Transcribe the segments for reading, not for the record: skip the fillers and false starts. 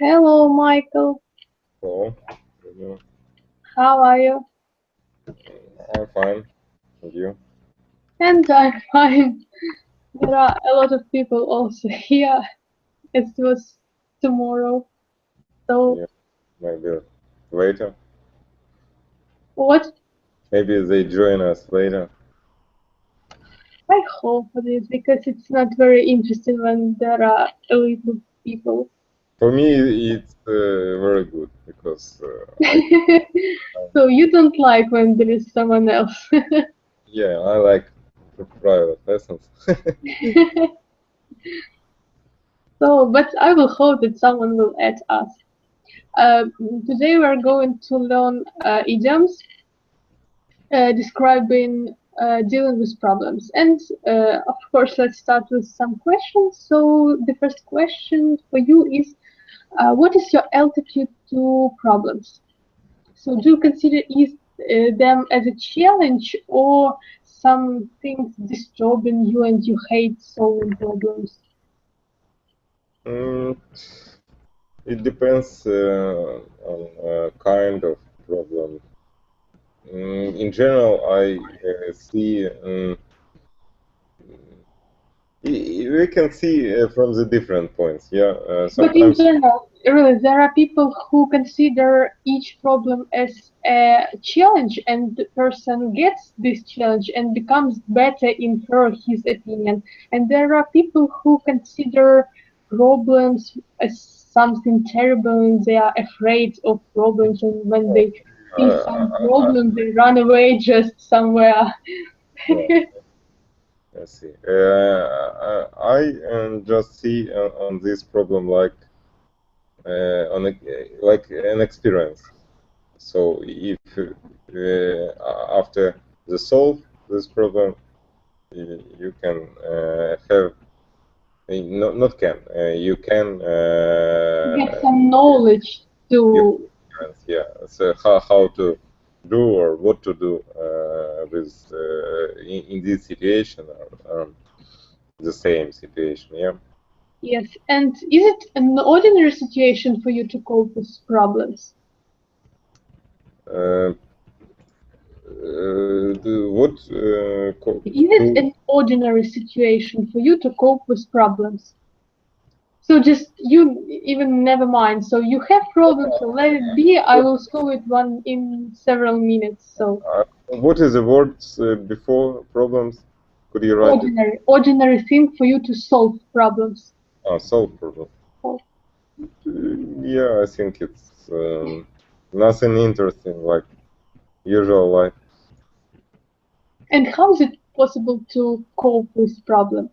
Hello, Michael. Hello. How are you? I'm fine. And you? And I'm fine. There are a lot of people also here. It was tomorrow. So Yeah, maybe later. what? Maybe they join us later. I hope it is because it's not very interesting when there are a little people. For me, it's very good because I So you don't like when there is someone else. yeah, I like private lessons. So, but I will hope that someone will add us. Today we're going to learn idioms describing dealing with problems. And of course, let's start with some questions. So the first question for you is, what is your altitude to problems? So do you consider them as a challenge or something disturbing you and you hate solving problems? Mm, it depends on kind of problem. In general, I see we can see from the different points. Yeah, But in sometimes. general, really, there are people who consider each problem as a challenge, and the person gets this challenge and becomes better in her his opinion. And there are people who consider problems as something terrible, and they are afraid of problems. And when they see some problem, they run away just somewhere. I see. I just see on this problem like like an experience. So if after the solve this problem, you can have not can you can Get some knowledge to. yeah. So how to do or what to do with in this situation or the same situation. Yeah. Yes, and is it an ordinary situation for you to cope with problems? What Is it an ordinary situation for you to cope with problems? So just you even never mind. So you have problems, so let it be. I will solve it one in several minutes. So what is the word before problems? Could you write it? ordinary thing for you to solve problems. Solve problem. Oh. Yeah, I think it's nothing interesting like usual life. And how is it possible to cope with problem?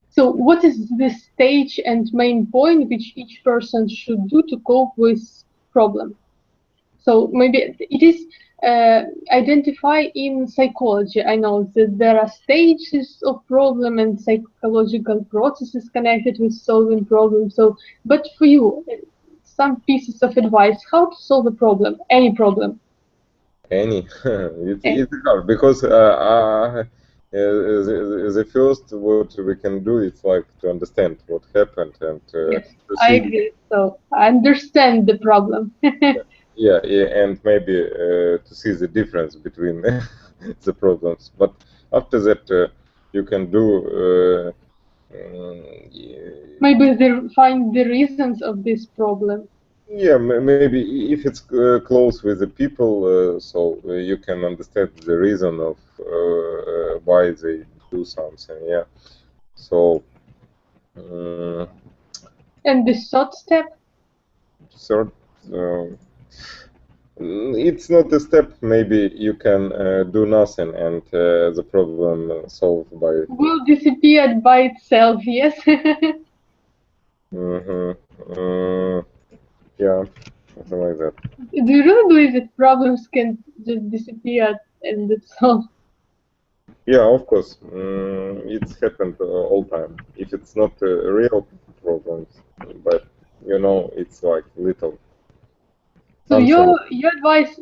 So what is the stage and main point which each person should do to cope with problem? So maybe it is identify in psychology. I know that there are stages of problem and psychological processes connected with solving problems. So, but for you, some pieces of advice, how to solve a problem, any problem. Any, it's hard because the first what we can do is like to understand what happened and Yes, to I see. agree. So I understand the problem. Yeah, and maybe to see the difference between the problems. But after that, you can do. Maybe they find the reasons of this problem. Yeah, maybe if it's close with the people, so you can understand the reason of why they do something. Yeah. So. And the third step. Third. It's not a step. Maybe you can do nothing, and the problem solved by. Will disappear by itself. Yes. Yeah, something like that. Do you really believe that problems can just disappear and that's all? Yeah, of course. It's happened all time. If it's not real problems, but you know, it's like little So your advice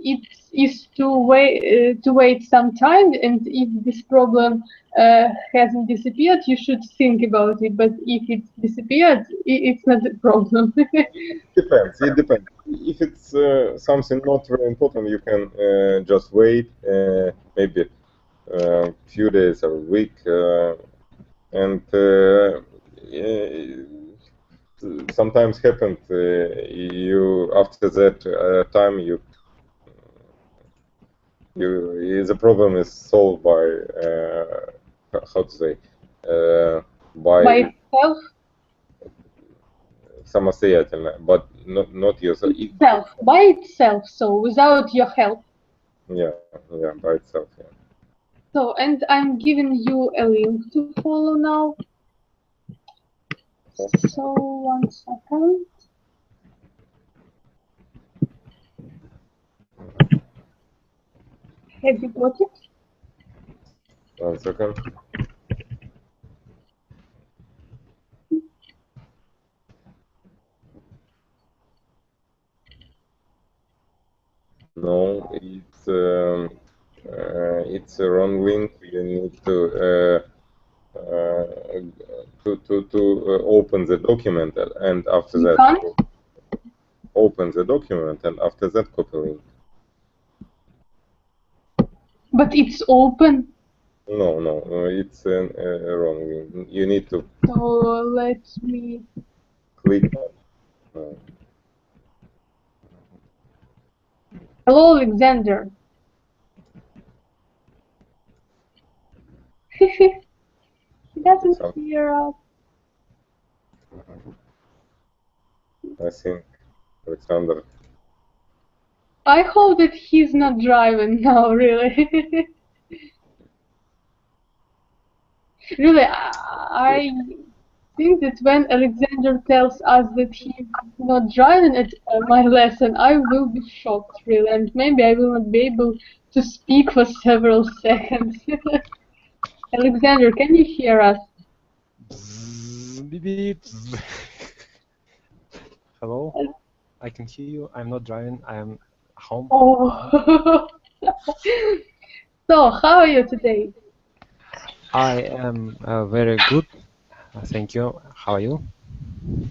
is to wait some time, and if this problem hasn't disappeared, you should think about it. But if it's disappeared, it's not a problem. Depends. It depends. If it's something not very important, you can just wait, maybe a few days or a week, and sometimes happens. You after that time the problem is solved by how to say by itself. Самостоятельно, but not yourself. Itself, by itself, so without your help. Yeah, by itself. Yeah. So, and I'm giving you a link to follow now. So, 1 second. Have you got it? 1 second. No, it's a wrong link. You need to open the document, and after that open the document, and after that copy link. But it's open. No, it's a wrong link. You need to. So let me click. Hello, Alexander. He doesn't hear us. I think Alexander. I hope that he's not driving now, really. Really, I think that when Alexander tells us that he's not driving at my lesson, I will be shocked, really, and maybe I will not be able to speak for several seconds. Alexander, can you hear us? Hello, I can hear you. I'm not driving. I am home. Oh. So, how are you today? I am very good. Thank you. How are you?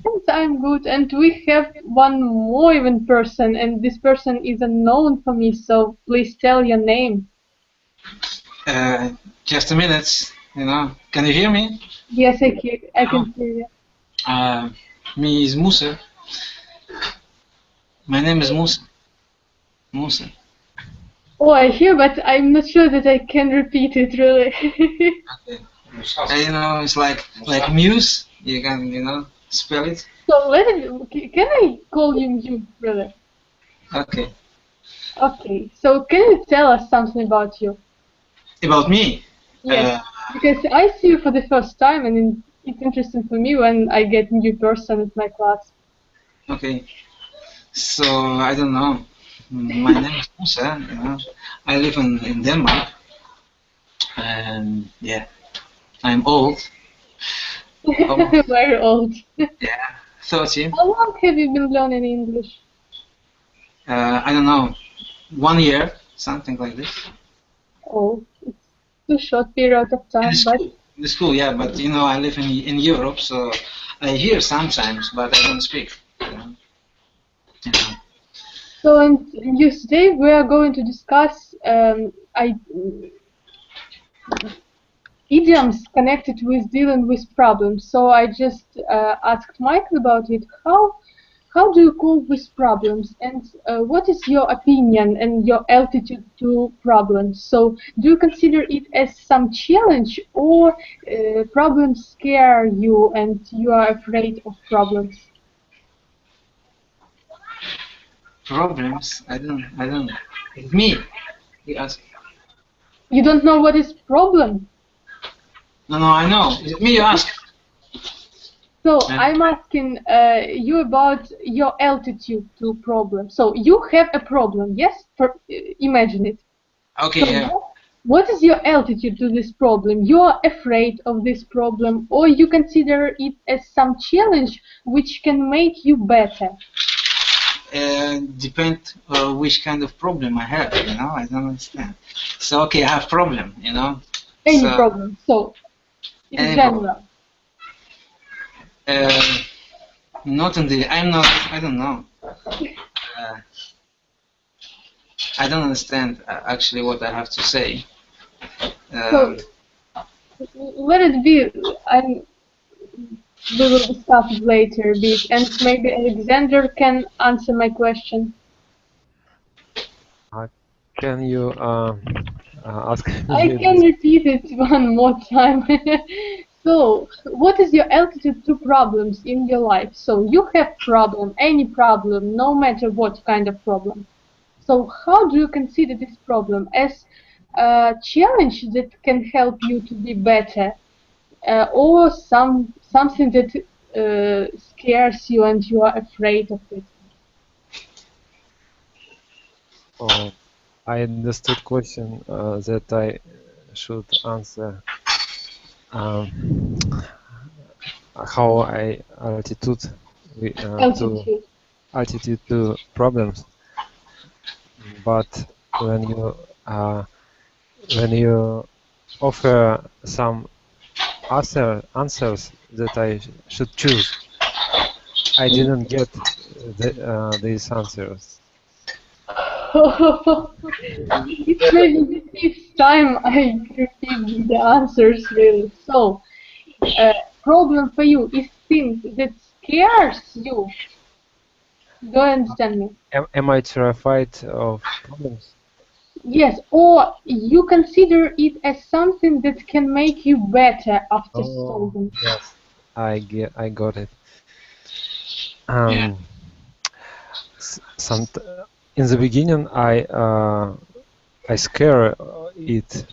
Yes, I'm good. And we have one more even person, and this person is unknown for me. So please tell your name. Just a minute. Can you hear me? Yes, I can hear you. Me is Musa. My name is Musa. Musa. Oh, I hear, but I'm not sure that I can repeat it really. Okay. It's like Muse. You can, spell it. So can I call you Muse, really? Okay. Okay. So can you tell us something about you? About me? Yes. Because I see you for the first time, and it's interesting for me when I get a new person at my class. Okay. So I don't know. My name is Musa. I live in Denmark, and yeah, I'm old. Very old. Yeah, 13. How long have you been learning English? I don't know, 1 year, something like this. Oh, it's too short period of time. In the school, yeah, but I live in Europe, so I hear sometimes, but I don't speak. So, and today we are going to discuss idioms connected with dealing with problems. So I just asked Michael about it. How do you cope with problems, and what is your opinion and your attitude to problems? So do you consider it as some challenge, or problems scare you and you are afraid of problems? Problems? I don't. It's me. You ask. You don't know what is problem? No, I know. Is it me you ask? So I'm asking you about your attitude to problems. So you have a problem, yes? Imagine it. Okay, so yeah. What is your attitude to this problem? You are afraid of this problem, or you consider it as some challenge which can make you better? depend which kind of problem I have, you know, I don't understand. So, okay, I have problem, you know. Any So, problem. So, in any general. Not in the, I'm not, I don't know. I don't understand actually what I have to say. So, let it be. We will discuss it later a bit, and maybe Alexander can answer my question. Can you ask me? I can repeat it one more time. So, what is your altitude to problems in your life? So, you have problem, any problem, no matter what kind of problem. So, how do you consider this problem? As a challenge that can help you to be better, or something that scares you and you are afraid of it? Oh, I understood question that I should answer. How I altitude to problems, but when you offer some answers that I should choose, I didn't get these answers. It's maybe the fifth time I repeat the answers, really. So, problem for you is things that scares you. Do you understand me? Am I terrified of problems? Yes, or you consider it as something that can make you better after solving. Yes, I got it. Yeah. In the beginning, I scare it,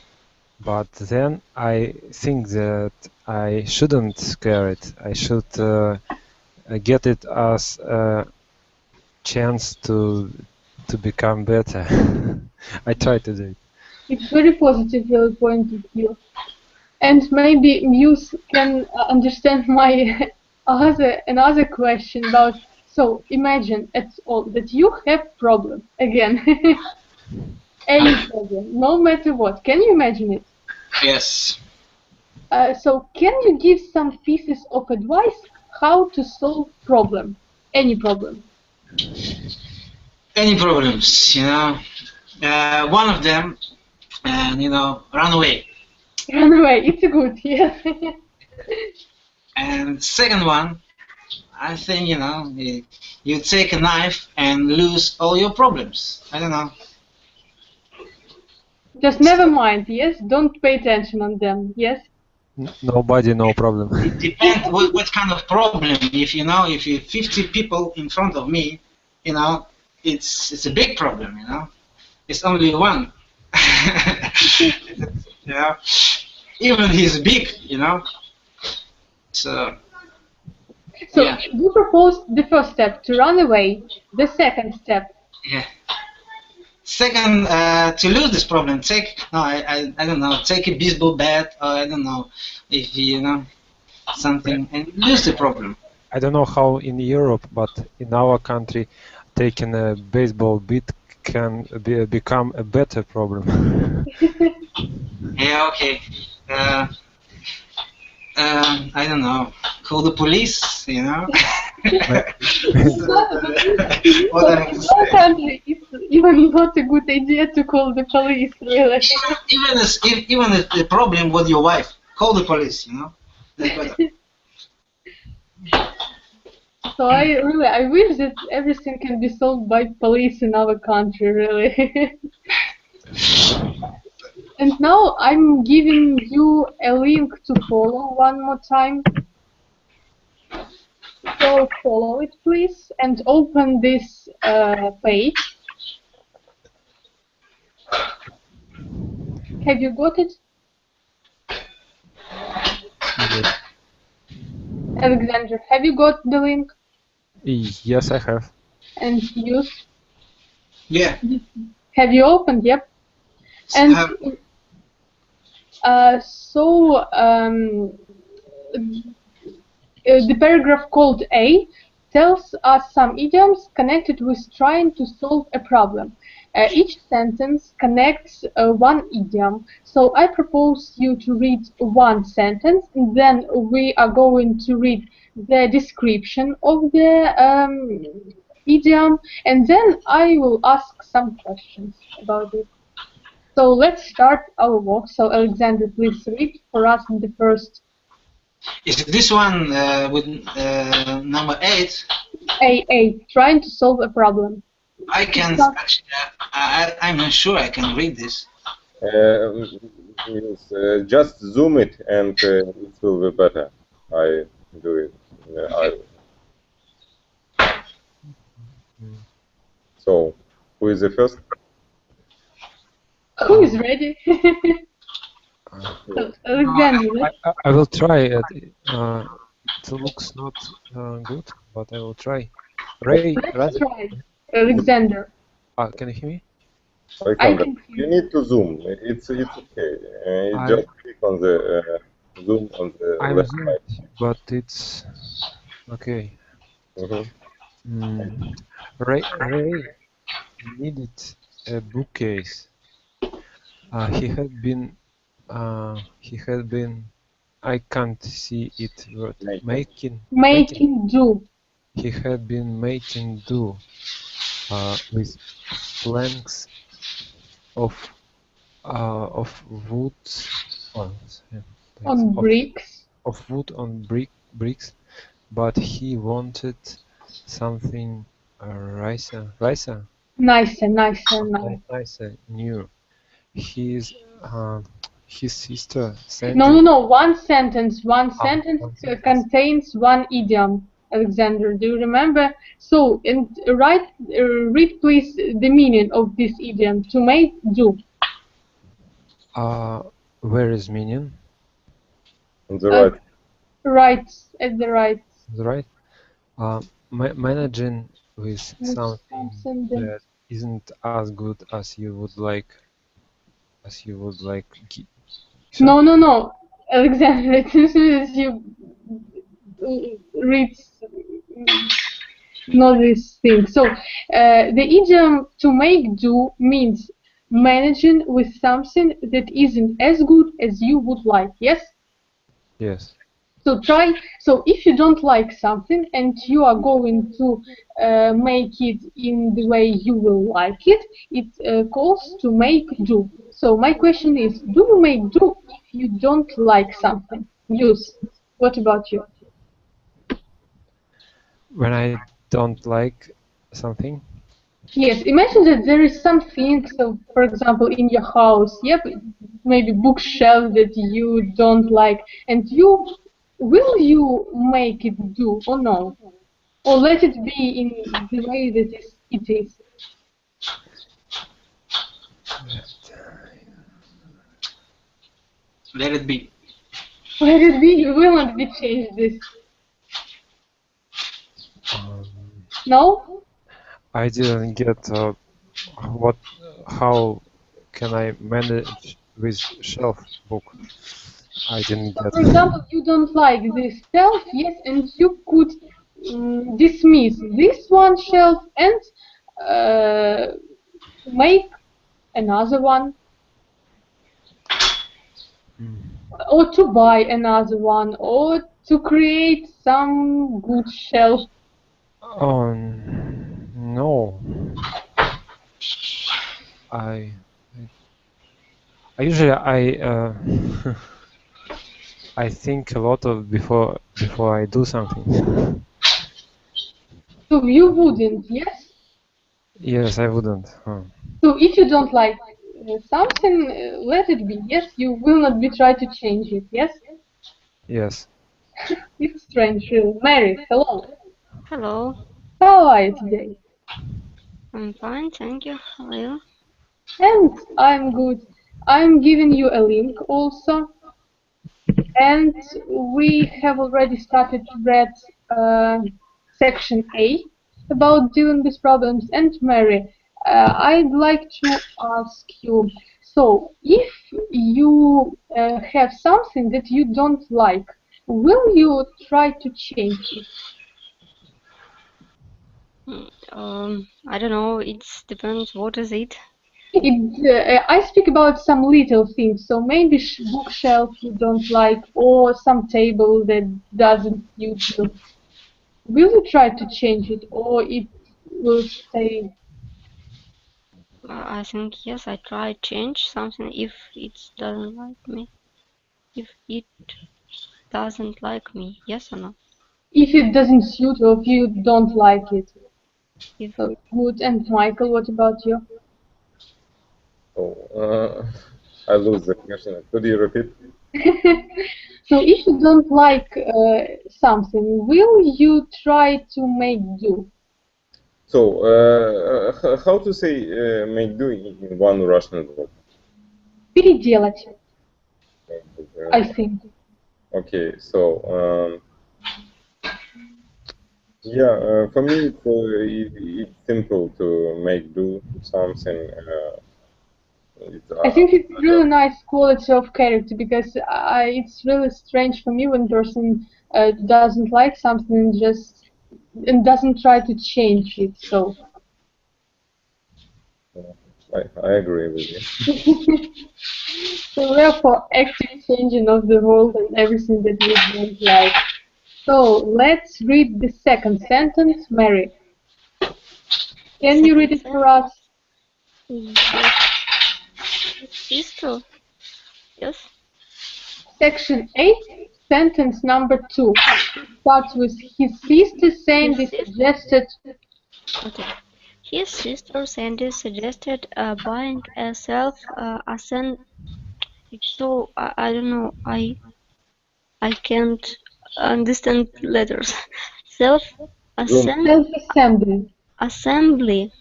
but then I think that I shouldn't scare it. I should get it as a chance to become better. I try to do it. It's very positive point of view. And maybe you can understand my another question about, so imagine that you have problem again. Any problem, no matter what. Can you imagine it? Yes. So can you give some pieces of advice how to solve problem? Any problem? Any problems, you know. One of them, you know, run away. Run away, it's good, yes. And second one, I think, you know, you take a knife and lose all your problems. I don't know. Just never mind, yes? Don't pay attention on them, yes? Nobody, no problem. It depends what kind of problem. If you know, if you 50 people in front of me, you know, it's a big problem. You know, it's only one. Yeah, even he's big. You know, so. So yeah. you proposed the first step to run away. The second step. Yeah. Second, to lose this problem, I don't know, take a baseball bat, or I don't know, if you know something, and lose the problem. I don't know how in Europe, but in our country, taking a baseball bat can become a better problem. Yeah, okay. I don't know. Call the police, you know. What I have to say. Country, it's even not a good idea to call the police, really. Even if the problem with your wife, call the police, you know. That's better. So I wish that everything can be solved by police in our country, really. And now I'm giving you a link to follow one more time. So follow it, please, and open this page. Have you got it? Yes. Alexander, have you got the link? Yes, I have. And you? Yeah. Have you opened? Yep. And the paragraph called A tells us some idioms connected with trying to solve a problem. Each sentence connects one idiom. So I propose you to read one sentence, and then we are going to read the description of the idiom, and then I will ask some questions about it. So let's start our walk. So Alexander, please read for us the first. Is this one with number 8? A8, trying to solve a problem. I can actually. I'm not sure I can read this. Yes, just zoom it and it will be better. I do it. So, who is the first? Who is ready? Alexander. I will try it. It looks not good, but I will try. Ray, Let's try. Alexander. Can you hear me? Alexander, you need to zoom. It's okay. Just click on the zoom on the left side. But it's okay. Ray needed a bookcase. He had been. I can't see it. But making do. He had been making do with planks of wood on bricks. Of wood on bricks, but he wanted something nicer, new. His sister sent No. One sentence contains one idiom. Alexander, do you remember? So, and read please the meaning of this idiom. To make do. Where is meaning? On the right. Right, at the right. The right. Managing with something that isn't as good as you would like. No. Alexander, as you read not this thing. So the idiom to make do means managing with something that isn't as good as you would like. Yes? Yes. So so if you don't like something and you are going to make it in the way you will like it, it calls to make do. So my question is, do you make do if you don't like something? Use. What about you? When I don't like something? Yes, imagine that there is something, so for example, in your house, maybe bookshelf that you don't like, and will you make it do or no? Or let it be in the way that it is? Let it be. Let it be, you will not be changed this. No? I didn't get how can I manage with shelf book? I didn't get. For example, you don't like this shelf, yes, and you could dismiss this one shelf and make another one. Or to buy another one, or to create some good shelf. Oh no! I usually I think a lot of before I do something. So you wouldn't, yes? Yes, I wouldn't. So if you don't like something, let it be. Yes, you will not be trying to change it. Yes. Yes. It's strange, really. Mary, hello. Hello. How are you today? I'm fine, thank you. How are you? And I'm good. I'm giving you a link also. And we have already started to read section A about dealing with problems. And Mary, I'd like to ask you, so if you have something that you don't like, will you try to change it? I don't know. It depends. What is it? I speak about some little things, so maybe bookshelf you don't like, or some table that doesn't suit you. Will you try to change it, or it will stay? I think yes. I try change something if it doesn't like me. If it doesn't like me, yes or no? If it doesn't suit or if you don't like it. If So, good. And Michael, what about you? Oh, I lose the question. Could you repeat? So if you don't like something, will you try to make do? So, how to say make do in one Russian word? Переделать, I think. Okay, so yeah, for me it's simple to make do something. I think it's really nice quality of character because it's really strange for me when person doesn't like something and doesn't try to change it. So I agree with you. so we're for active changing of the world and everything that we don't like. So let's read the second sentence, Mary. Can you read it for us? yes. Sister. Yes. Section 8, sentence number 2. It starts with his sister Sandy suggested. Okay. His sister Sandy suggested buying a self-ascend. So I don't know. I can't understand letters. Self-assembly. Assembly.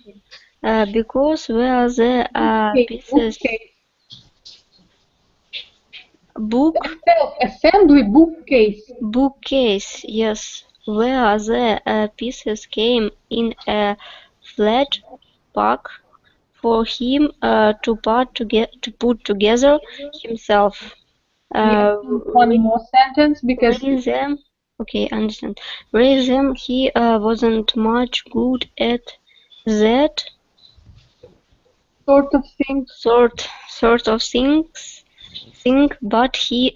Because where the pieces book Self-assembly bookcase, yes, where the pieces came in a flat pack for him to put together himself. One more sentence because Raise them. Okay, understand. Raise them. He wasn't much good at that sort of thing. sort of thing, but he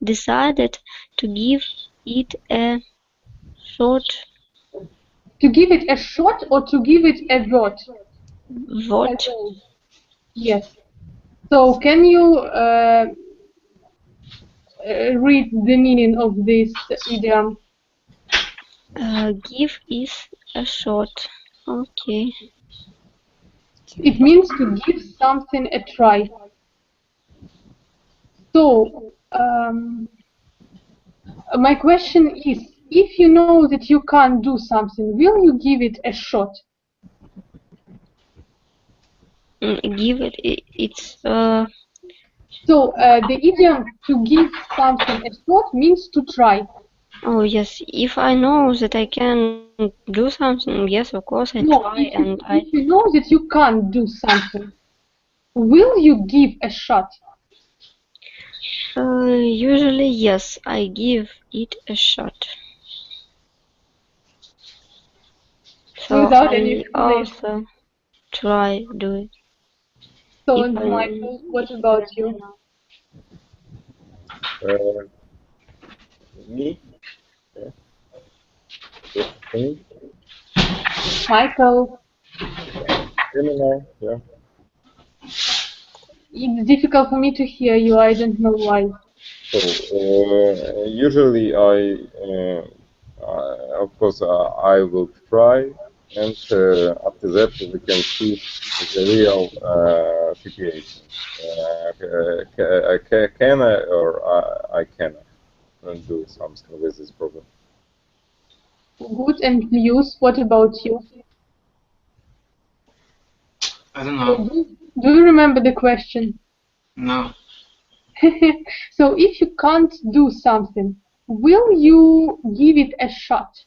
decided to give it a shot. To give it a shot or to give it a vote? What? Yes. So can you read the meaning of this idiom? Give is a shot. Okay. It means to give something a try. So my question is, if you know that you can't do something, will you give it a shot? Give it. It's So the idiom to give something a shot means to try. Oh yes, if I know that I can do something, yes, of course I try if you know that you can't do something, will you give a shot? Usually yes, I give it a shot. So Without I any also try do it. So and Michael, what about you? Me? Yeah. Michael. Hear me now? Yeah. It's difficult for me to hear you. I don't know why. So usually of course, I will try, and after that we can see the real situation. Can I or I cannot do something with this problem? Good. And Lius, what about you? I don't know. Do you remember the question? No. So if you can't do something, will you give it a shot?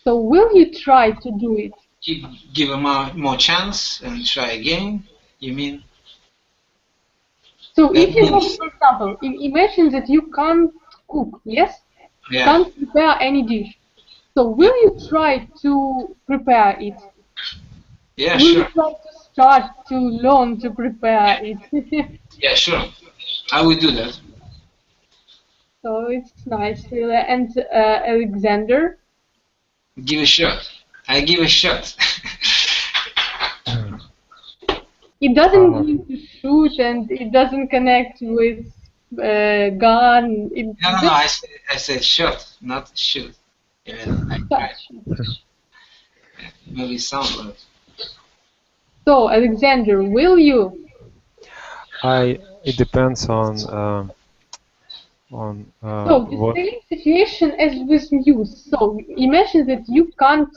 So will you try to do it? Give a more chance and try again, you mean? So if you know, for example, imagine that you can't cook, yes? Yeah. Can't prepare any dish. So will you try to prepare it? Yeah, Will you sure. try to start to learn to prepare it? Yeah, sure. I will do that. So it's nice. And Alexander? Give a shot. I give a shot. It doesn't mean to shoot, and it doesn't connect with gun. It No. I said shot, not shoot. Yeah, I tried. Maybe sound word. So, Alexander, will you? It depends on So, the what. same situation as with news. So, imagine that you can't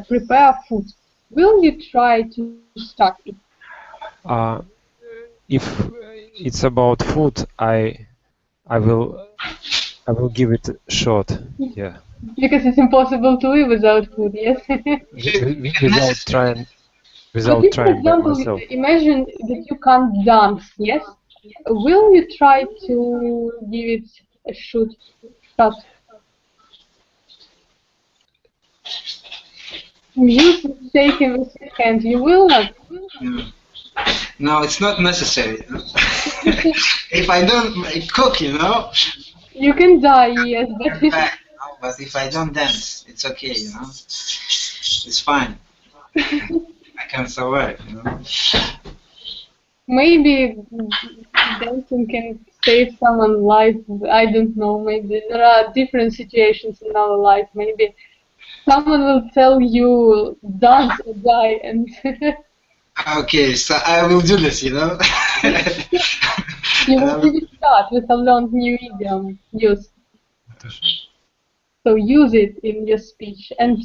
prepare food. Will you try to start it? If it's about food, I will give it a shot. Yeah. Because it's impossible to live without food, yes? Without trying But if, for by example, myself. imagine that you can't dance, yes? Will you try to give it a shot? Music taken with your hand, you will not. No, it's not necessary. If I don't cook, You can die, yes, but but if I don't dance, it's okay, It's fine. I can survive, maybe dancing can save someone's life. I don't know. Maybe there are different situations in our life. Maybe someone will tell you dance or die, and Okay, so I will do this, you will give it a shot with a learned new idiom use. So use it in your speech. And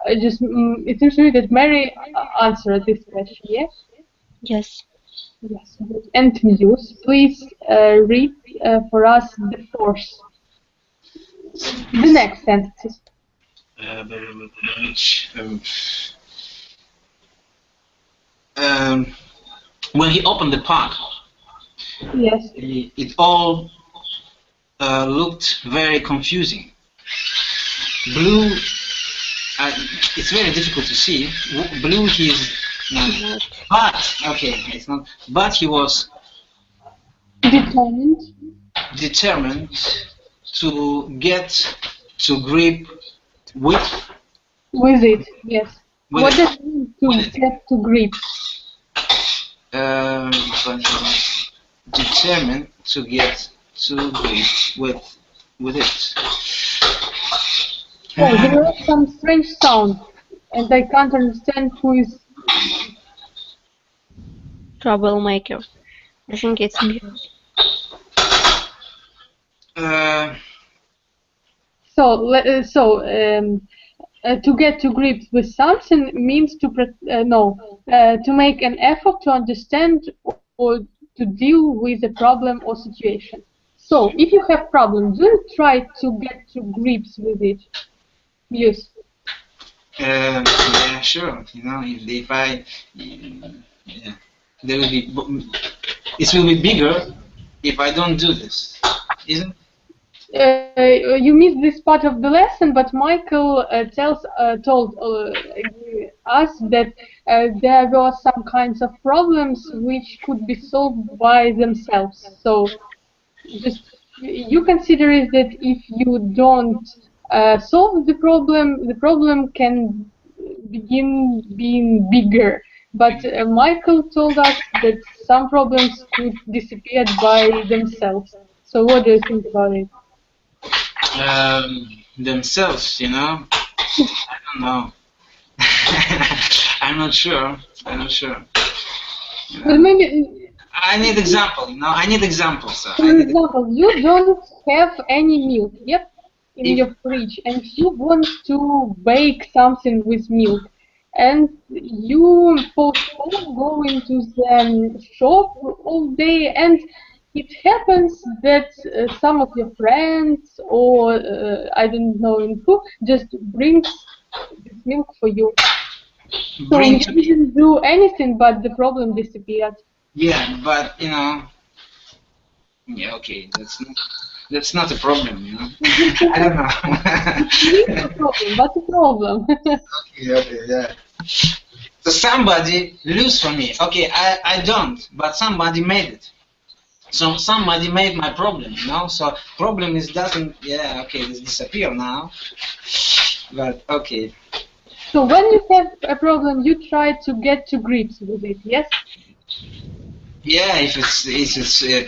it seems to me that Mary answered this question, yes? Yes. Yes. And Muse, please read for us the force. The next sentences. When he opened the park, Yes. it all looked very confusing. Blue, it's very difficult to see. Blue, but okay, it's not. But he was determined to get to grip with it. Yes. With What it. does it mean to get to grip? Determined to get to grip with it. Oh, there are some strange sounds, and I can't understand who is. Troublemaker. I think it's me. To get to grips with something means to make an effort to understand or to deal with a problem or situation. So, if you have problems, do you try to get to grips with it? Yes. Yeah, sure. If I, there will be, it will be bigger if I don't do this, isn't it? You missed this part of the lesson, but Michael told us that there were some kinds of problems which could be solved by themselves. So, just you consider it that if you don't solve the problem can begin being bigger. But Michael told us that some problems could disappear by themselves. So, what do you think about it? Themselves, I don't know. I'm not sure. But maybe I need example. I need examples. for example, you don't have any milk, yep, in your fridge, and you want to bake something with milk, and you postpone going to the shop all day, and it happens that some of your friends or I don't know who just brings this milk for you. So you didn't do anything, but the problem disappeared. Yeah, but yeah, okay, that's not. That's not a problem, you know. I don't know. It's a problem. What's the problem? Okay, yeah. So somebody lose for me. Okay, I don't, but somebody made it. So somebody made my problem, you know. So problem is doesn't. Yeah, okay, it's disappear now. But okay. So when you have a problem, you try to get to grips with it, yes? Yeah, if it's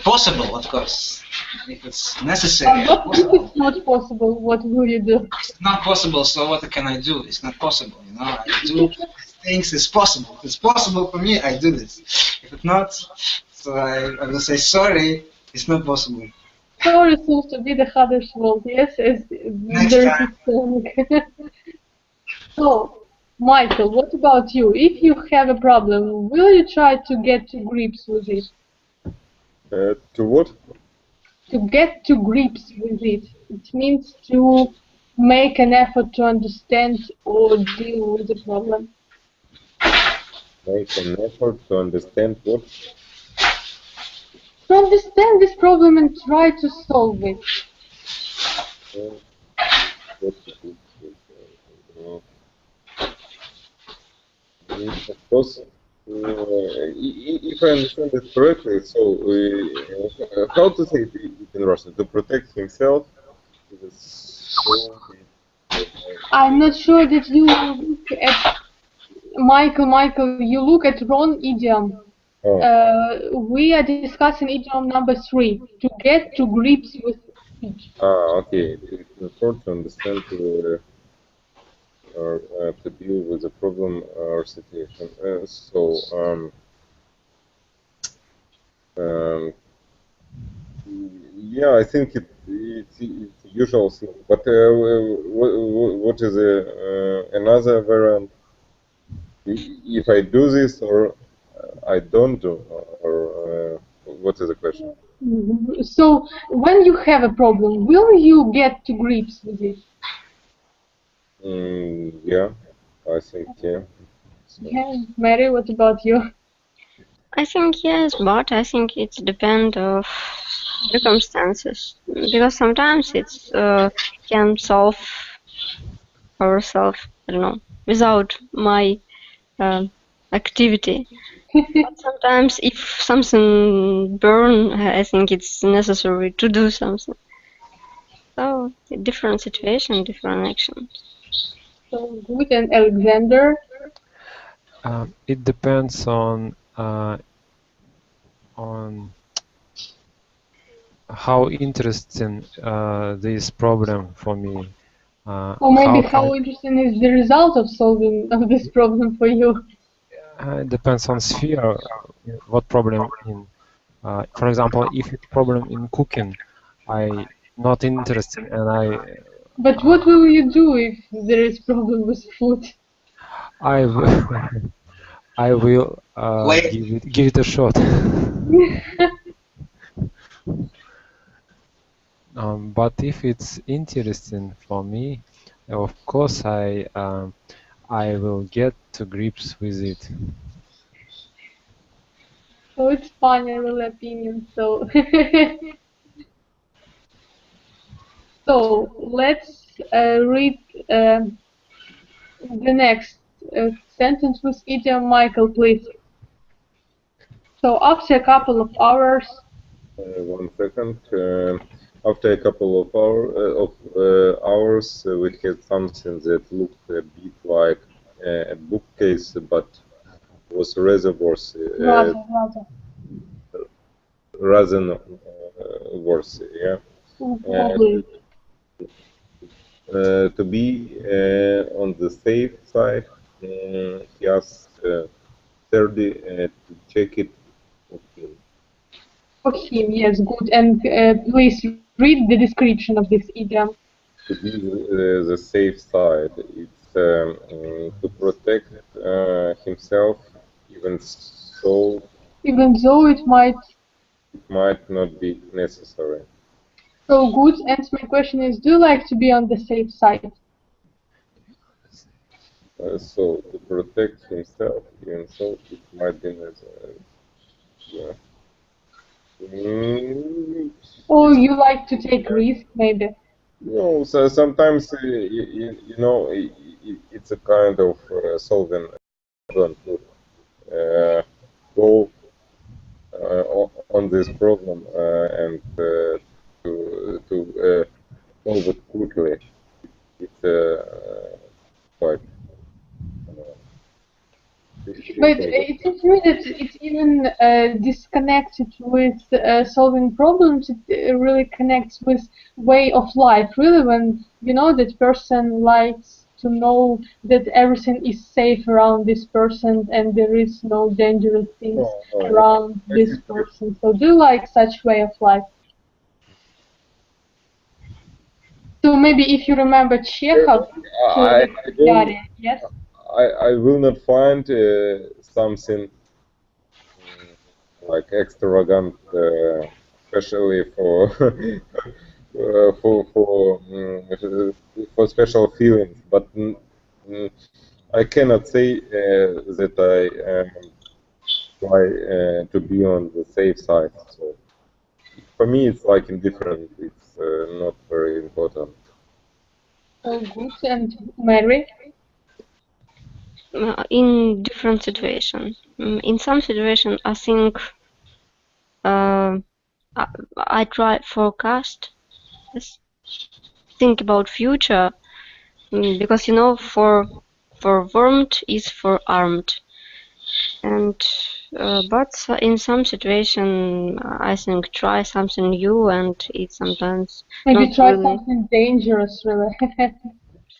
possible, of course. If it's necessary. But what if it's not possible? What will you do? It's not possible, so what can I do? It's not possible, you know. I do things it's possible. If it's possible for me, I do this. If it's not, so I will say sorry. It's not possible. Sorry seems to be the hardest word, yes? As there is a song. So, Michael, what about you? If you have a problem, will you try to get to grips with it? To what? To get to grips with it. It means to make an effort to understand or deal with the problem. Make an effort to understand what? To understand this problem and try to solve it. Of course, if I understand it correctly, so how to say it in Russian? To protect himself. I'm not sure that you look at Michael, you look at wrong idiom. Oh. We are discussing idiom number 3, to get to grips with speech. Okay. It's important to understand or to deal with a problem or situation. Yeah, I think it's usual thing. But what is another variant? If I do this or I don't do, or what is the question? So, when you have a problem, will you get to grips with it? Yeah, I think, yeah. So. Yeah, Mary, what about you? I think yes, but I think it depends of circumstances, because sometimes it's can solve ourselves, I don't know, without my activity. But sometimes if something burn, I think it's necessary to do something. So different situation, different actions. So good. And Alexander? It depends on how interesting this problem for me. Or maybe how interesting is the result of solving of this problem for you? It depends on sphere. What problem in? For example, if it's problem in cooking, I not interested, and I. But what will you do if there is problem with food? I will give it a shot. But if it's interesting for me, of course I will get to grips with it. So it's funny little opinion. So so let's read the next sentence with idiom. Michael, please. So after a couple of hours. 1 second. After a couple of hours, we had something that looked a bit like a bookcase, but was rather worse. Rather worse, yeah. To be on the safe side, he asked 30 to check it for him. For him, yes, good. And please read the description of this idiom. To be the safe side, it's to protect himself, even though it might not be necessary. So good. And my question is, do you like to be on the safe side? So to protect himself, even though it might be necessary. Yeah. Mm, Or you like to take risks, maybe? no, so sometimes you know it's a kind of solving problem to go on this problem and to solve it quickly. It's quite. But it seems to me that it's even disconnected with solving problems. It really connects with way of life. Really, when you know that person likes to know that everything is safe around this person and there is no dangerous things around this person. So do you like such way of life? So maybe if you remember Chekhov, yes? I will not find something like extravagant, especially for for special feelings. But I cannot say that I try to be on the safe side. So for me, it's like indifferent. It's not very important. Oh, good. And Mary? In different situations. In some situations, I think I try forecast, think about future, because you know, for warmed is for armed, and but in some situation, I think try something new, and it sometimes maybe not try really. something dangerous, really.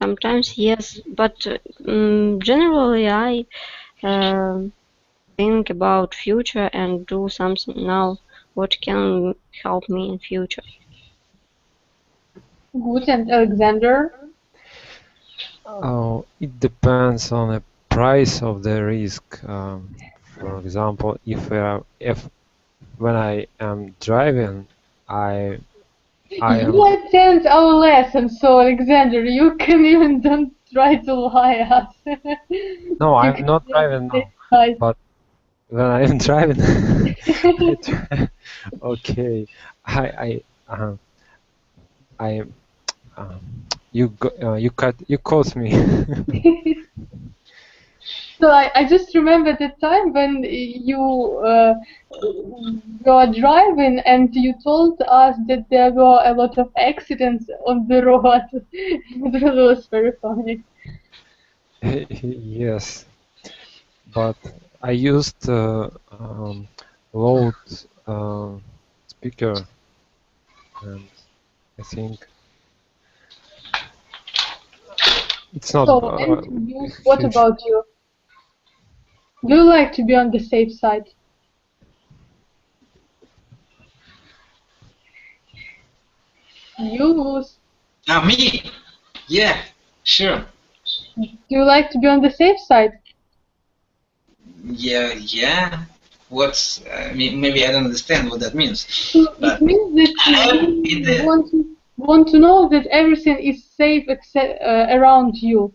Sometimes yes, but generally I think about future and do something now what can help me in future. Good. And Alexander? Oh, it depends on the price of the risk. For example, if when I am driving, I am You attend our lesson, so Alexander, you can even don't try to lie us. no, You I'm can not just driving say now. hi. But when I am driving, okay, I you caught me. So I just remember the time when you were driving and you told us that there were a lot of accidents on the road. It really was very funny. Yes, but I used loud speaker, and I think it's not So, and you, what huge. about you? Do you like to be on the safe side? You, Me? Yeah, sure. do you like to be on the safe side? Yeah. What's maybe I don't understand what that means. So it means that you want to know that everything is safe except, around you.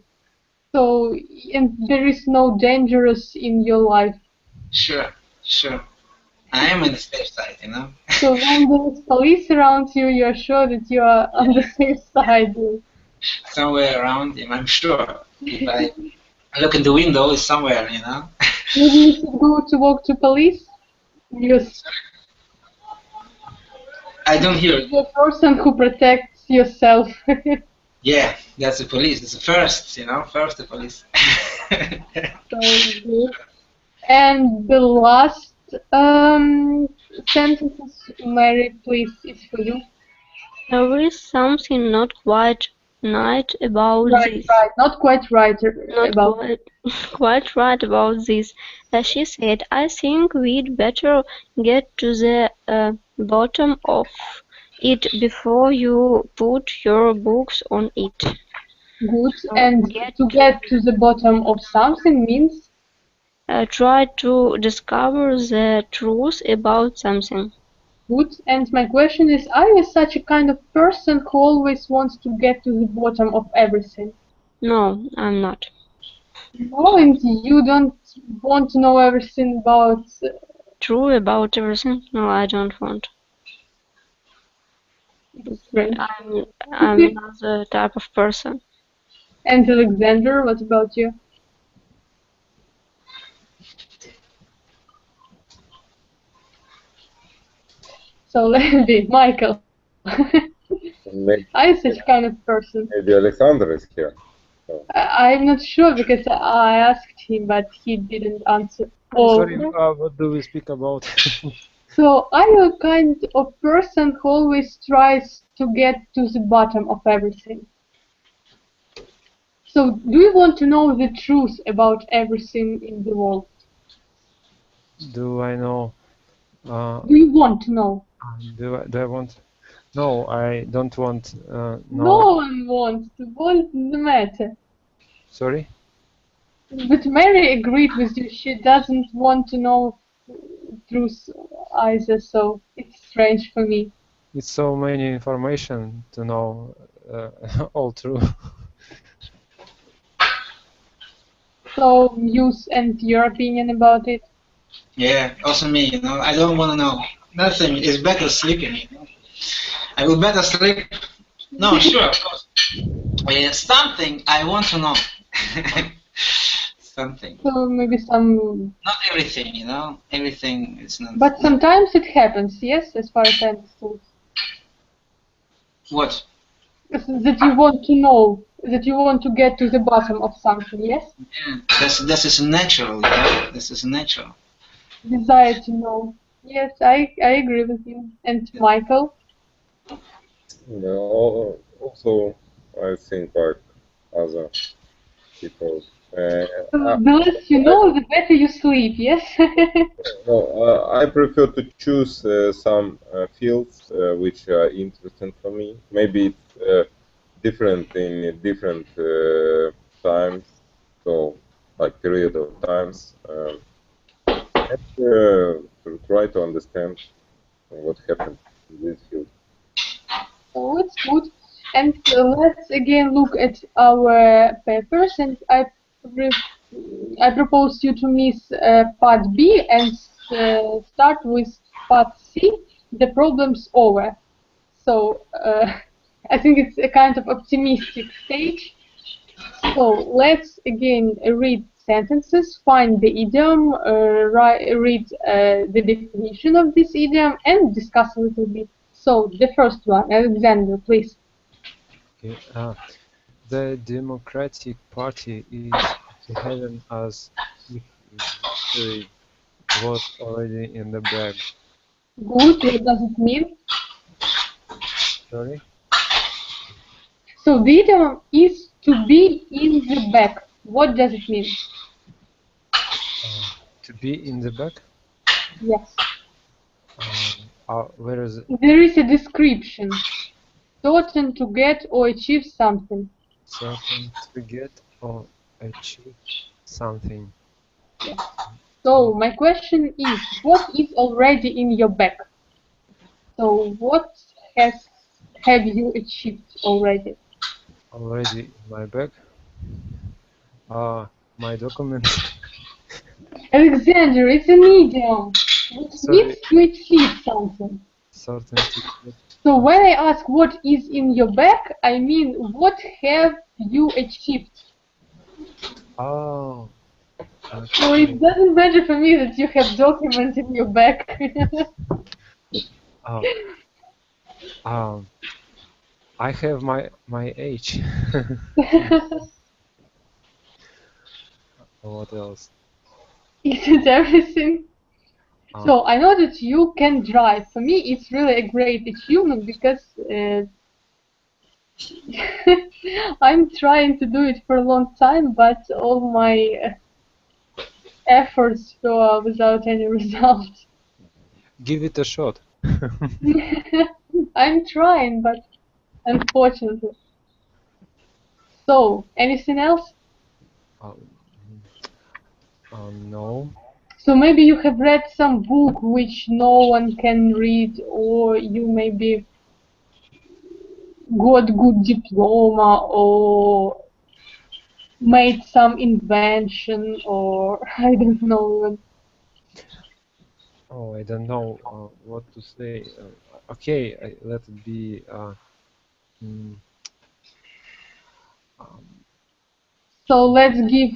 So, and there is no dangerous in your life. Sure. I am on the safe side, you know. So when there is police around you, you are sure that you are on the safe side. Somewhere around, I'm sure. If I look in the window, it's somewhere, you know. Maybe you should go to walk to police. Yes. I don't hear it. The person who protects yourself. Yeah, that's the police. That's the first, you know, first the police. So good. And the last sentences, Mary, please, is for you. There is something not quite right about this. Right. Not quite right Not about. quite right about this. As she said, I think we'd better get to the bottom of it before you put your books on it. Good. And to get to the bottom of something means? Try to discover the truth about something. Good. And my question is, are you such a kind of person who always wants to get to the bottom of everything? No, I'm not. No, and you don't want to know everything about true about everything. No, I don't want. Great. I'm another type of person. And Alexander, what about you? So let's be Michael. Maybe, I'm such kind of person. maybe Alexander is here. I'm not sure because I asked him, but he didn't answer. Sorry, what do we speak about? So are you a kind of person who always tries to get to the bottom of everything? So do you want to know the truth about everything in the world? Do I know? Do you want to know? Do I want? No, I don't want. No No. one wants to. What's the matter? Sorry. But Mary agreed with you. She doesn't want to know truth either, so it's strange for me. It's so many information to know all true. So, use and your opinion about it? Yeah, also me, you know, I don't want to know. Nothing. It's better sleeping, you know. I will better sleep. No, sure, of course. Something I want to know. Something. So maybe some... Not everything, you know. Everything is not... But sometimes it happens, yes, as far as I understood. What? That you want to know, that you want to get to the bottom of something, yes? Yeah, this is natural, yeah. This is natural. Desire to know. Yes, I agree with you. And Michael? No, also, I think like other people. The less you know, the better you sleep, yes? No, I prefer to choose some fields which are interesting for me. Maybe it's different in different times, so like period of times. And to try to understand what happened in this field. So it's good. And let's again look at our papers, and I propose you to miss part B and start with part C, the problem's over. So I think it's a kind of optimistic stage. So let's again read sentences, find the idiom, read the definition of this idiom, and discuss a little bit. So the first one, Alexander, please. Okay. The Democratic Party is behaving as if victory was already in the bag. Good. What does it mean? Sorry? So the idiom is to be in the bag. What does it mean? To be in the bag? Yes. Where is it? There is a description. Certain to get or achieve something. Certain to get or achieve something. Yes. So my question is, what is already in your bag? So what have you achieved already? Already in my bag? My documents. Alexander, it's an idiom. Which means to achieve something. Certain to get. So when I ask what is in your bag, I mean what have you achieved? Oh. Okay. So it doesn't matter for me that you have documents in your bag. I have my age. What else? Is it everything? So I know that you can drive. For me, it's really a great achievement because I'm trying to do it for a long time, but all my efforts go without any result. Give it a shot. I'm trying, but unfortunately. So, anything else? No. So maybe you have read some book which no one can read, or you maybe got good diploma, or made some invention, or I don't know. Oh, I don't know what to say. Okay, let it be. Mm, um, So let's give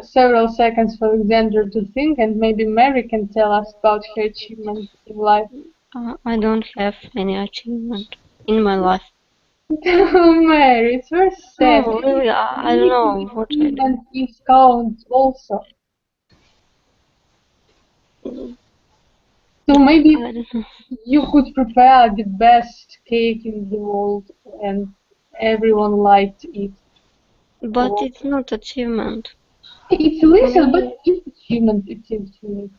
several seconds for Alexander to think, and maybe Mary can tell us about her achievements in life. I don't have any achievement in my life. Mary, it's very sad. No, really, I don't know what I do. Achievement is count also. So maybe I don't know. you could prepare the best cake in the world, and everyone liked it. But Or- it's not achievement. It's little, but it's achievement. It seems to me.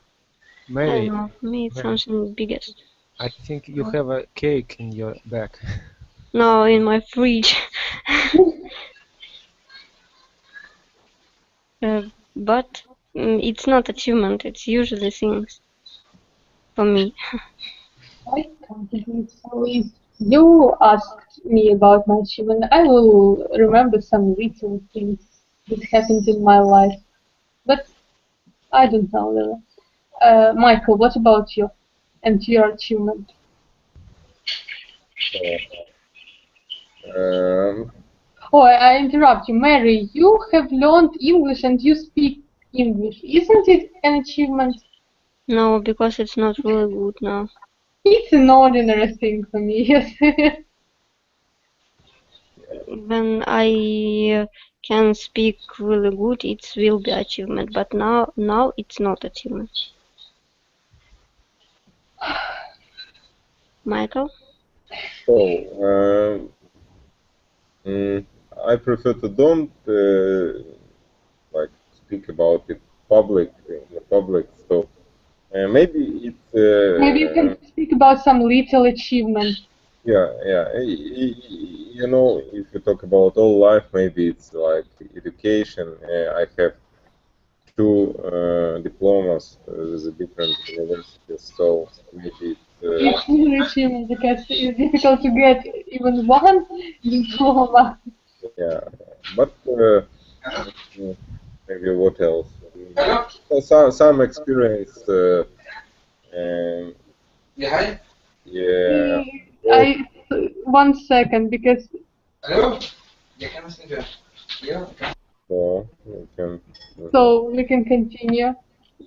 I Mary, don't know. For me, it's Mary, something biggest. I think you have a cake in your bag. No, in my fridge. But it's not achievement. It's usually things for me. I can't believe so. If you asked me about my achievement, I will remember some little things that happened in my life, but I don't know them. Michael, what about you and your achievement? Oh, I interrupt you. Mary, you have learned English and you speak English. Isn't it an achievement? No, because it's not really good now. It's an ordinary thing for me, yes. When I can speak really good, it will be achievement. But now it's not achievement. Michael? So, I prefer to don't like speak about it in the public. So maybe it's Maybe you can speak about some little achievement. yeah. You know, if you talk about all life, maybe it's like education. I have two diplomas with the different universities, so maybe It's an achievement because it's difficult to get even one diploma. yeah. But maybe what else? Some experience. Yeah. One second, because So we can. so we can continue.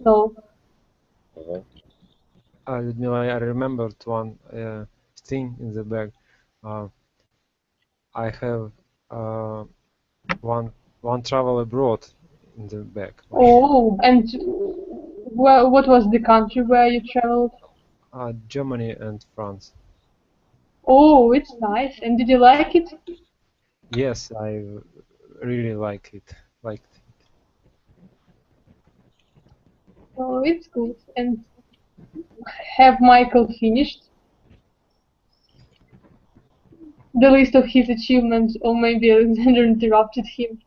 No. Liudmyla, I remembered one thing in the bag. I have one travel abroad in the bag. Oh, and what was the country where you traveled? Germany and France. Oh, it's nice. And did you like it? Yes, I really liked it. Oh, it's good. And have Michael finished the list of his achievements, or maybe Alexander interrupted him?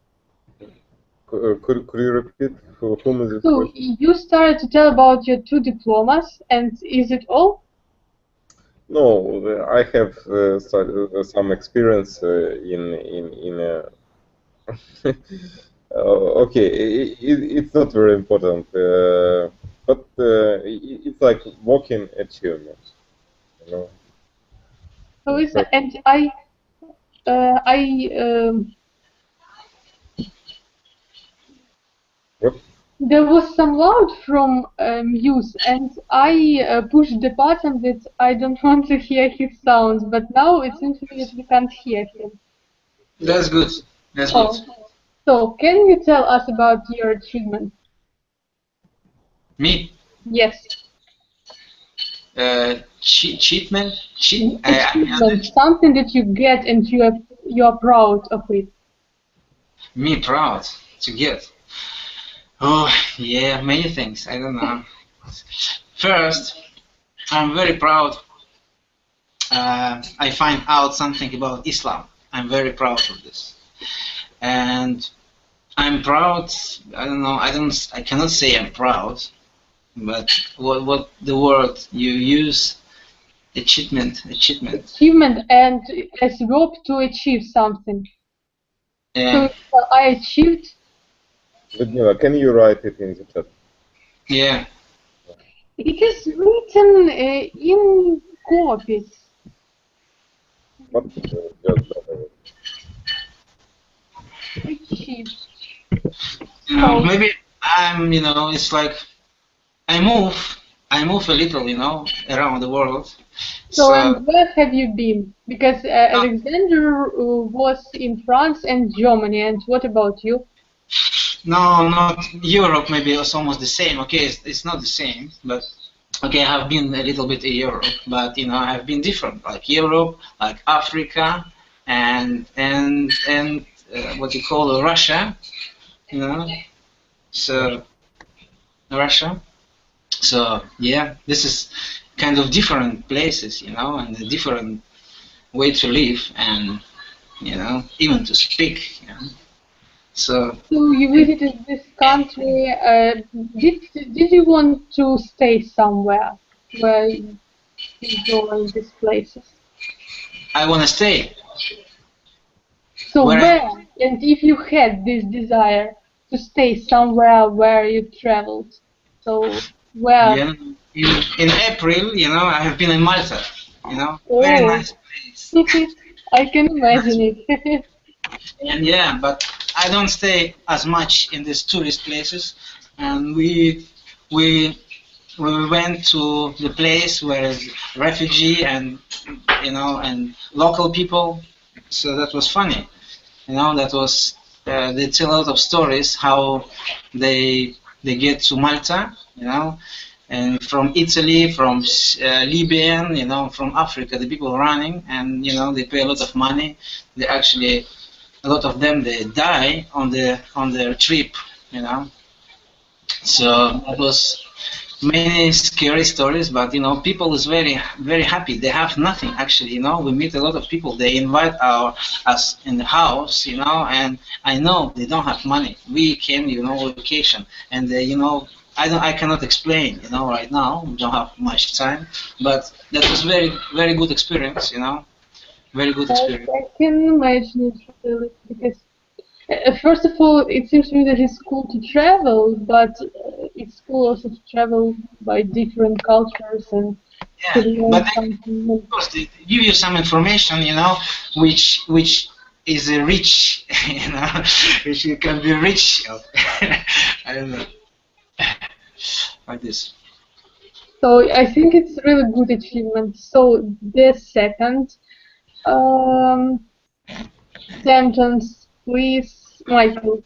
Could you repeat for whom is this So question? you started to tell about your two diplomas, and is it all? No, I have some experience in okay, it's not very important, but it's like walking achievement, you know. So it's So, and what? there was some loud from Muse, and I pushed the button that I don't want to hear his sounds, but now it seems to me that we can't hear him. That's good. That's Oh, good. so can you tell us about your achievement? Me? Yes. Achievement? Achievement, something that you get and you are proud of it. Me proud to get. Oh, yeah, many things. I don't know. First, I'm very proud. I find out something about Islam. I'm very proud of this. And I'm proud. I don't know. I cannot say I'm proud. But what the word you use? Achievement. Achievement and as verb to achieve something. Yeah. So I achieved. Ludmila, can you write it in the chat? Yeah. It is written in copies. But So, maybe I'm, it's like I move a little, around the world. so and where have you been? Because Alexander was in France and Germany, and what about you? No, not Europe. Maybe it's almost the same. Okay, it's not the same, but okay, I have been a little bit in Europe, but I have been different, like Europe, like Africa, and what you call Russia, so Russia. So yeah, this is kind of different places, and a different way to live, and even to speak. So you visited this country. Did you want to stay somewhere where you go in these places? I want to stay. So where? And if you had this desire to stay somewhere where you traveled, so where? Yeah, in April, I have been in Malta. Oh. Very nice place. I can imagine it. And yeah, but I don't stay as much in these tourist places. And we went to the place where is refugee and and local people. So that was funny. That was they tell a lot of stories how they get to Malta. And from Italy, from Libya, from Africa, the people running, and they pay a lot of money. They actually, a lot of them, they die on their trip. So that was many scary stories, but people is very happy. They have nothing actually. We meet a lot of people. They invite us in the house, and I know they don't have money. We came, vacation, and I cannot explain, right now. We don't have much time, but that was very good experience, very good experience. I can imagine it really, because first of all, it seems to me that it's cool to travel, but it's cool also to travel by different cultures and to learn but something. Of course, they give you some information, which is rich, which you can be rich of. I don't know, like this. So I think it's really good achievement. So the second sentence, please, Michael.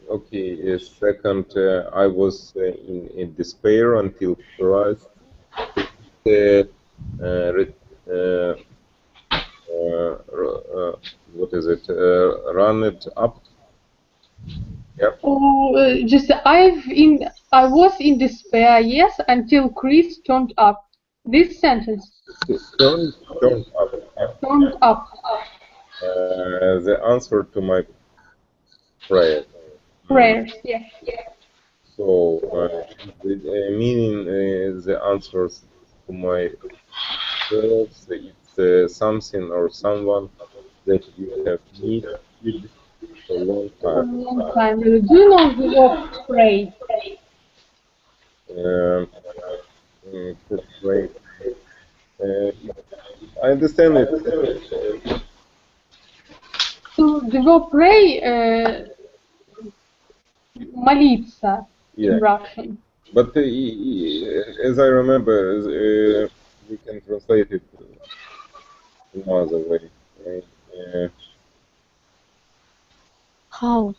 Okay, second, I was in despair until Christ what is it? Run it up. Yep. Oh, just I was in despair, yes, until Chris turned up. This sentence. Turned up. Turned up. The answer to my prayer. Prayers, yes. So, meaning the answers to my prayers, it's something or someone that you have needed for a long For a time. long time. Do you know the word pray? Pray. I understand it. So the word pray, молиться in Russian. But as I remember, we can translate it in another way. Right? How?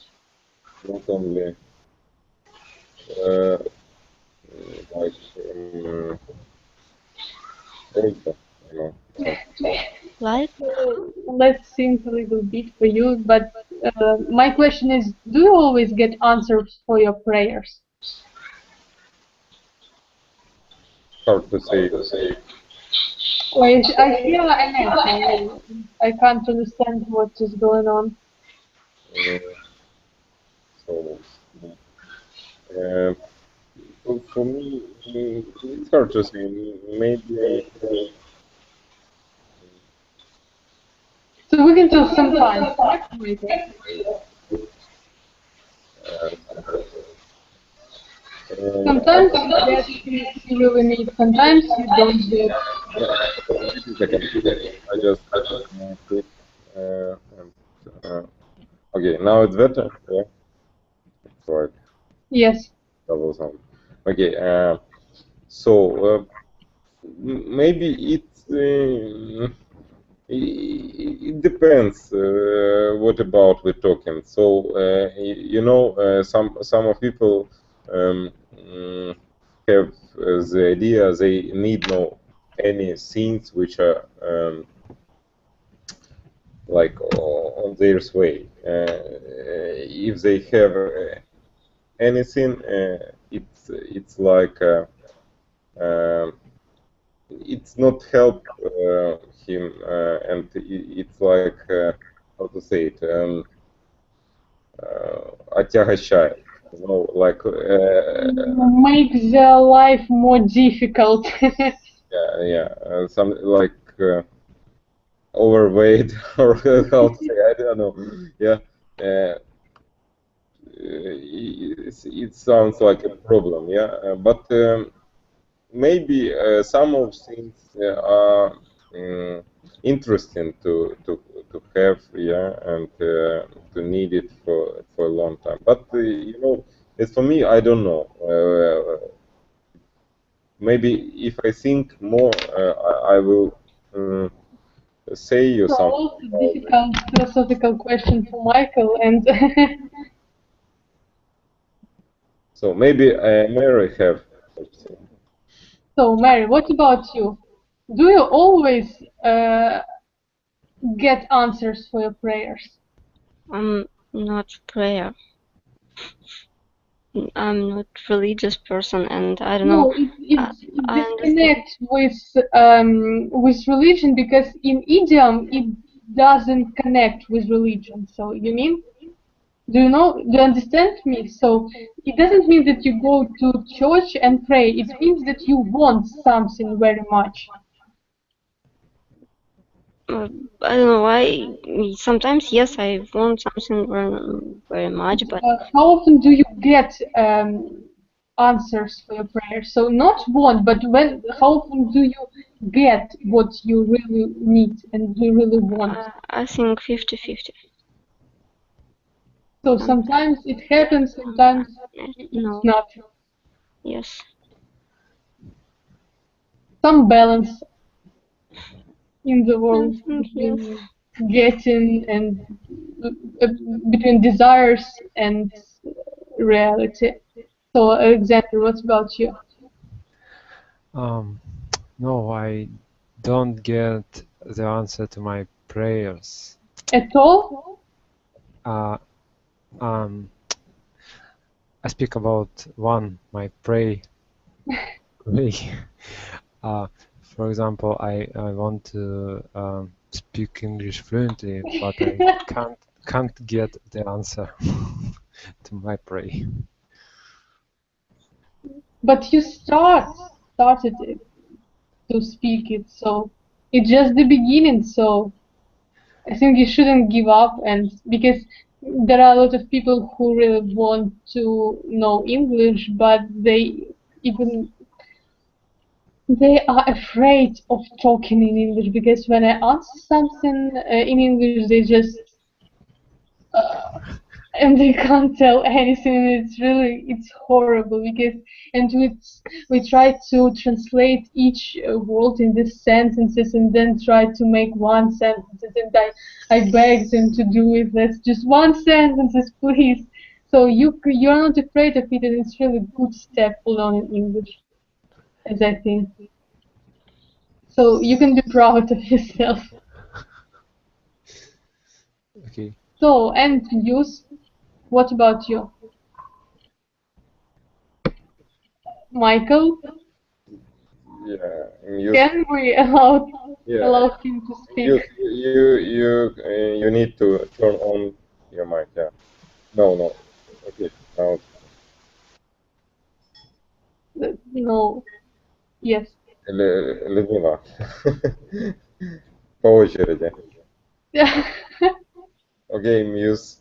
Not only like also, Like? Let's think a little bit for you, but my question is, do you always get answers for your prayers? hard to say. Wait, I hear an echo. I can't understand what is going on. So for me, it's hard to say. Maybe. So we can talk sometimes. Sometimes you get things you really need, sometimes you don't get. Wait a second. I just click and okay, now it's better. Yeah, it's like Yes. double sound. Okay, so maybe it depends what about we're talking. So you know, some of people have the idea they need no any scenes which are like on their way. If they have anything, it's like it's not help him, and it's like how to say it, отягощает, you know, like Makes their life more difficult. yeah, some like overweight or how to say, I don't know, yeah. It sounds like a problem, yeah, but maybe some of things are interesting to have, yeah, and to need it for a long time. But you know, as for me, I don't know. Maybe if I think more, I will say you So something. also difficult philosophical question for Michael, and So maybe Mary have. so Mary, what about you? Do you always get answers for your prayers? I'm not prayer. I'm not religious person, and I don't know. No, it I disconnects with religion, because in idiom it doesn't connect with religion. So you mean? Do you understand me? So it doesn't mean that you go to church and pray. It means that you want something very much. I don't know why. Sometimes yes, I want something very much, but How often do you get answers for your prayers? So not want, but how often do you get what you really need and you really want? I think 50-50. So sometimes it happens, sometimes No. it's not. Yes. Some balance in the world Yes. between getting and between desires and reality. So Alexander, what about you? No, I don't get the answer to my prayers. At all? I speak about my pray. For example, I want to speak English fluently, but I can't get the answer to my pray. But you started it, to speak it, so it's just the beginning. So I think you shouldn't give up, and because there are a lot of people who really want to know English, but they are afraid of talking in English, because when I answer something in English, they just and they can't tell anything. It's horrible, because we try to translate each word in these sentences and then try to make one sentence, and I beg them to do it. Let's just one sentence, please. So you're not afraid of it, and it's really a good step for learning English, as I think. So you can be proud of yourself. Okay. So, and Yus, what about you? Michael? Yeah. Can we allow him to speak? You need to turn on your mic. Yeah. No. Okay. Now. No. Yes. Людмила. По очереди. Yeah. Okay, Muse.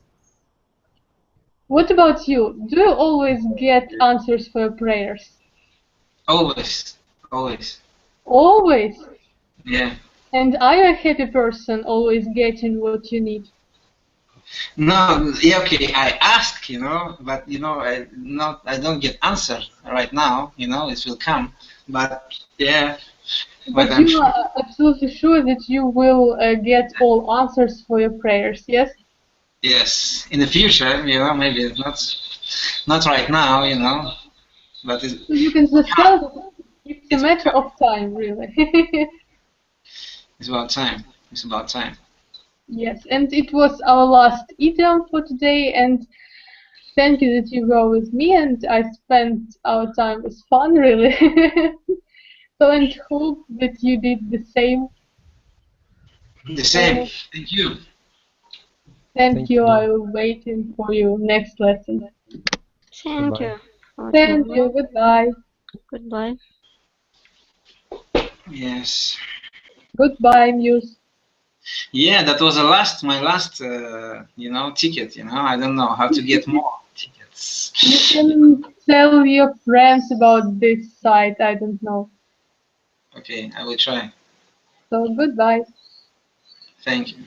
What about you? Do you always get answers for your prayers? Always, always. Always? Yeah. And are you a happy person, always getting what you need? No, yeah, okay. I ask, you know, but you know, I don't get answer right now. You know, it will come, but yeah. But I'm you sure. are absolutely sure that you will get all answers for your prayers, yes? Yes, in the future, you know, maybe it's not right now, you know, but it's, So you can just tell that it's a matter of time, really. it's about time. It's about time. Yes, and it was our last idiom for today, and thank you that you were with me, and I spent our time with fun, really. So, and hope that you did the same. The same. Thank you. Thank you. I will waiting for your next lesson. Thank you. Thank you. Goodbye. Goodbye. Yes. Goodbye, Muse. Yeah, that was my last, you know, ticket. You know, I don't know how to get more tickets. You can tell your friends about this site. I don't know. Okay, I will try. So goodbye. Thank you.